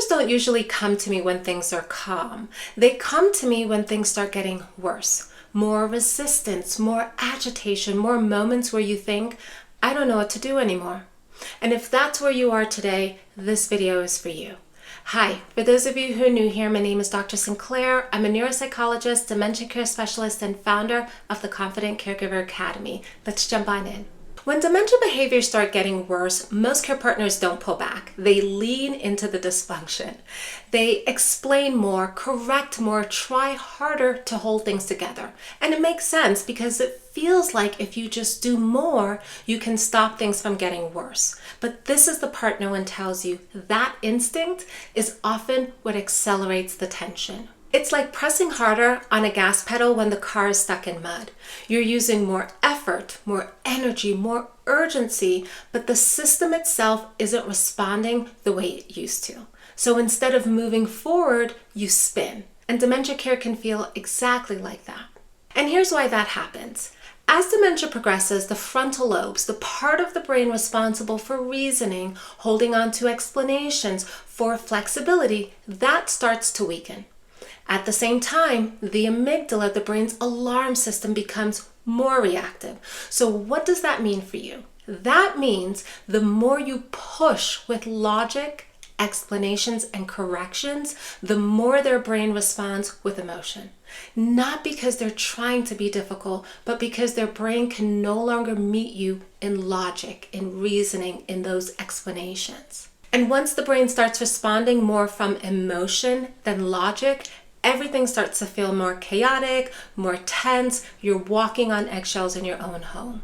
don't usually come to me when things are calm. They come to me when things start getting worse. More resistance, more agitation, more moments where you think, I don't know what to do anymore. And if that's where you are today, this video is for you. Hi, for those of you who are new here, my name is Dr. Sinclair. I'm a neuropsychologist, dementia care specialist, and founder of the Confident Caregiver Academy. Let's jump on in. When dementia behaviors start getting worse, most care partners don't pull back. They lean into the dysfunction. They explain more, correct more, try harder to hold things together. And it makes sense because it feels like if you just do more, you can stop things from getting worse. But this is the part no one tells you. That instinct is often what accelerates the tension. It's like pressing harder on a gas pedal when the car is stuck in mud. You're using more effort, more energy, more urgency, but the system itself isn't responding the way it used to. So instead of moving forward, you spin. And dementia care can feel exactly like that. And here's why that happens. As dementia progresses, the frontal lobes, the part of the brain responsible for reasoning, holding on to explanations, for flexibility, that starts to weaken. At the same time, the amygdala, the brain's alarm system, becomes more reactive. So what does that mean for you? That means the more you push with logic, explanations, and corrections, the more their brain responds with emotion. Not because they're trying to be difficult, but because their brain can no longer meet you in logic, in reasoning, in those explanations. And once the brain starts responding more from emotion than logic, everything starts to feel more chaotic, more tense. You're walking on eggshells in your own home.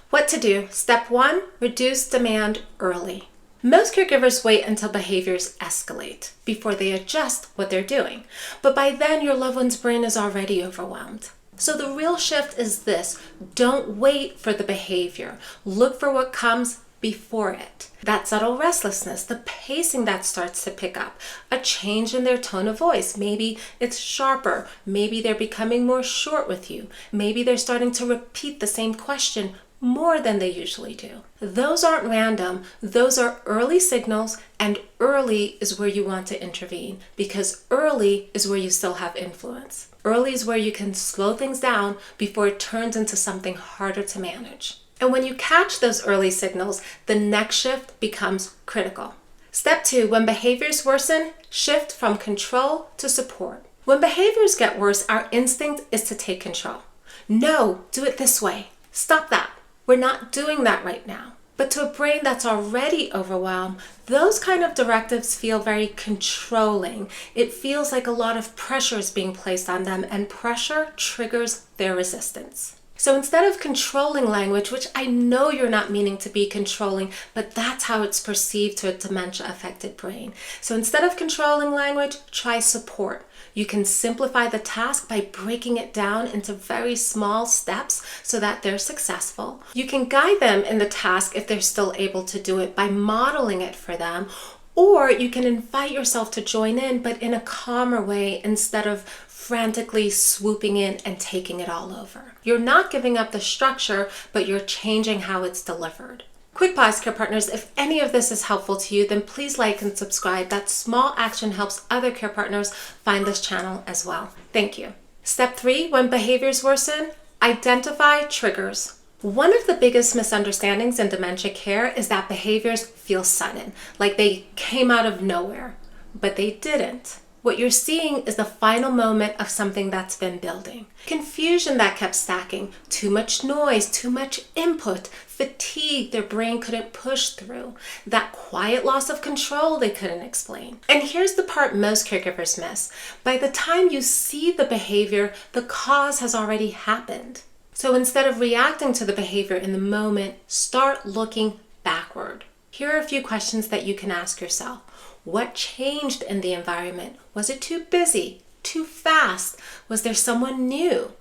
What to do? Step 1, reduce demand early. Most caregivers wait until behaviors escalate before they adjust what they're doing. But by then, your loved one's brain is already overwhelmed. So the real shift is this: don't wait for the behavior. Look for what comes before it. That subtle restlessness, the pacing that starts to pick up, a change in their tone of voice. Maybe it's sharper. Maybe they're becoming more short with you. Maybe they're starting to repeat the same question more than they usually do. Those aren't random. Those are early signals, and early is where you want to intervene because early is where you still have influence. Early is where you can slow things down before it turns into something harder to manage. And when you catch those early signals, the next shift becomes critical. Step 2, when behaviors worsen, shift from control to support. When behaviors get worse, our instinct is to take control. No, do it this way. Stop that. We're not doing that right now. But to a brain that's already overwhelmed, those kind of directives feel very controlling. It feels like a lot of pressure is being placed on them, and pressure triggers their resistance. So instead of controlling language, which I know you're not meaning to be controlling, but that's how it's perceived to a dementia-affected brain. So instead of controlling language, try support. You can simplify the task by breaking it down into very small steps so that they're successful. You can guide them in the task if they're still able to do it by modeling it for them, or you can invite yourself to join in, but in a calmer way instead of frantically swooping in and taking it all over. You're not giving up the structure, but you're changing how it's delivered. Quick pause, care partners. If any of this is helpful to you, then please like and subscribe. That small action helps other care partners find this channel as well. Thank you. Step 3, when behaviors worsen, identify triggers. One of the biggest misunderstandings in dementia care is that behaviors feel sudden, like they came out of nowhere, but they didn't. What you're seeing is the final moment of something that's been building. Confusion that kept stacking, too much noise, too much input, fatigue their brain couldn't push through, that quiet loss of control they couldn't explain. And here's the part most caregivers miss. By the time you see the behavior, the cause has already happened. So instead of reacting to the behavior in the moment, start looking backward. Here are a few questions that you can ask yourself. What changed in the environment? Was it too busy? Too fast? Was there someone new?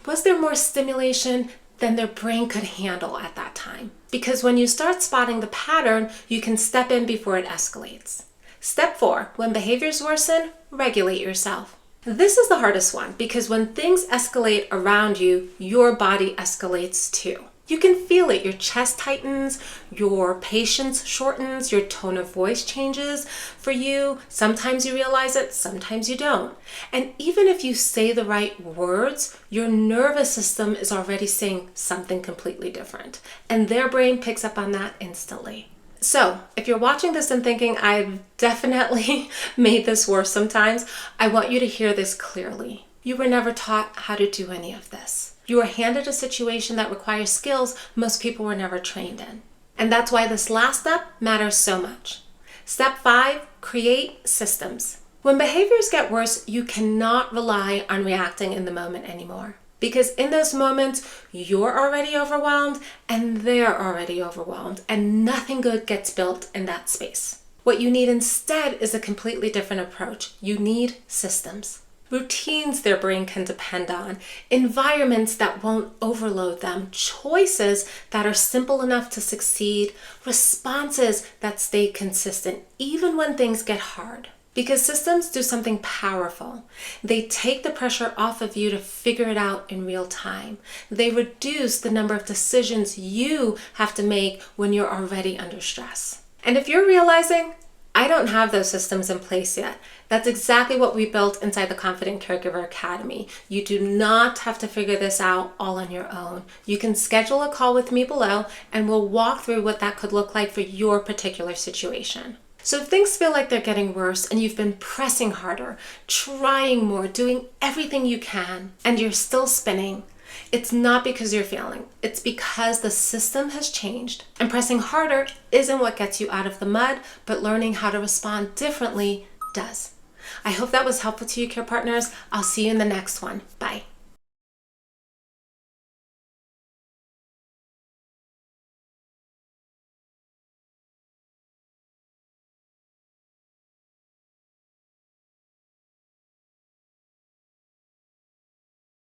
Was there more stimulation than their brain could handle at that time? Because when you start spotting the pattern, you can step in before it escalates. Step 4, when behaviors worsen, regulate yourself. This is the hardest one because when things escalate around you, your body escalates too. You can feel it. Your chest tightens, your patience shortens, your tone of voice changes for you. Sometimes you realize it, sometimes you don't. And even if you say the right words, your nervous system is already saying something completely different. And their brain picks up on that instantly. So if you're watching this and thinking, I've definitely made this worse sometimes, I want you to hear this clearly. You were never taught how to do any of this. You were handed a situation that requires skills most people were never trained in. And that's why this last step matters so much. Step 5, create systems. When behaviors get worse, you cannot rely on reacting in the moment anymore. Because in those moments, you're already overwhelmed and they're already overwhelmed, and nothing good gets built in that space. What you need instead is a completely different approach. You need systems. Routines their brain can depend on, environments that won't overload them, choices that are simple enough to succeed, responses that stay consistent even when things get hard. Because systems do something powerful. They take the pressure off of you to figure it out in real time. They reduce the number of decisions you have to make when you're already under stress. And if you're realizing, I don't have those systems in place yet, that's exactly what we built inside the Confident Caregiver Academy. You do not have to figure this out all on your own. You can schedule a call with me below and we'll walk through what that could look like for your particular situation. So if things feel like they're getting worse and you've been pressing harder, trying more, doing everything you can, and you're still spinning, it's not because you're failing. It's because the system has changed. And pressing harder isn't what gets you out of the mud, but learning how to respond differently does. I hope that was helpful to you, care partners. I'll see you in the next one. Bye.